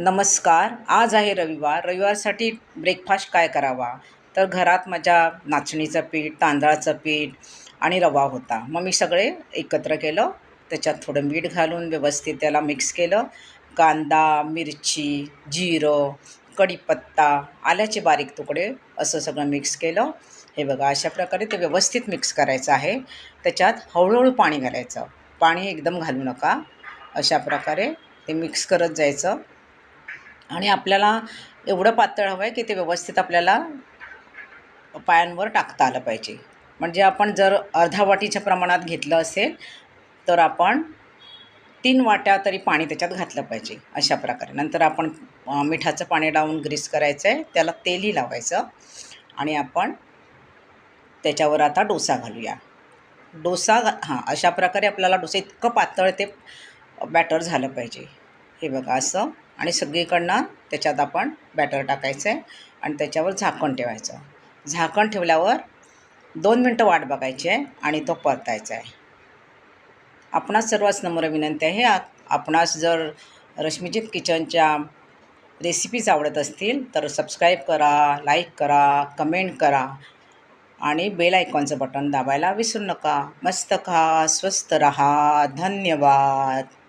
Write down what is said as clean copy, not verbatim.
नमस्कार. आज आहे रविवार. रविवारसाठी ब्रेकफास्ट काय करावा? तर घरात माझ्या नाचणीचं पीठ, तांदळाचं पीठ आणि रवा होता. मग मी सगळे एकत्र केलं. त्याच्यात थोडं मीठ घालून व्यवस्थित त्याला मिक्स केलं. कांदा, मिरची, जिरं, कढीपत्ता, आल्याचे बारीक तुकडे असं सगळं मिक्स केलं. हे बघा अशा प्रकारे ते व्यवस्थित मिक्स करायचं आहे. त्याच्यात हळूहळू पाणी घालायचं. पाणी एकदम घालू नका. अशा प्रकारे ते मिक्स करत जायचं. आणि आपल्याला एवढं पातळ हवं आहे की ते व्यवस्थित आपल्याला पायांवर टाकता आलं पाहिजे. म्हणजे आपण जर अर्धा वाटीच्या प्रमाणात घेतलं असेल तर आपण 3 वाट्या तरी पाणी त्याच्यात घातलं पाहिजे अशा प्रकारे. नंतर आपण मिठाचं पाणी लावून ग्रीस करायचं आहे, त्याला तेलही लावायचं आणि आपण त्याच्यावर आता डोसा घालूया. अशा प्रकारे आपल्याला डोसा इतकं पातळ ते बॅटर झालं पाहिजे. हे बघा असं. आणि सगळीकडनं त्याच्यात आपण बॅटर टाकायचं आहे आणि त्याच्यावर झाकण ठेवायचं. झाकण ठेवल्यावर 2 मिनटं वाट बघायची आहे आणि तो परतायचा आहे. आपणास सर्वांस नम्र विनंती आहे, आपणास जर रश्मीजीत किचनच्या रेसिपीज आवडत असतील तर सबस्क्राईब करा, लाईक करा, कमेंट करा आणि बेल आयकॉनचं बटन दाबायला विसरू नका. मस्त खा, स्वस्त रहा. धन्यवाद.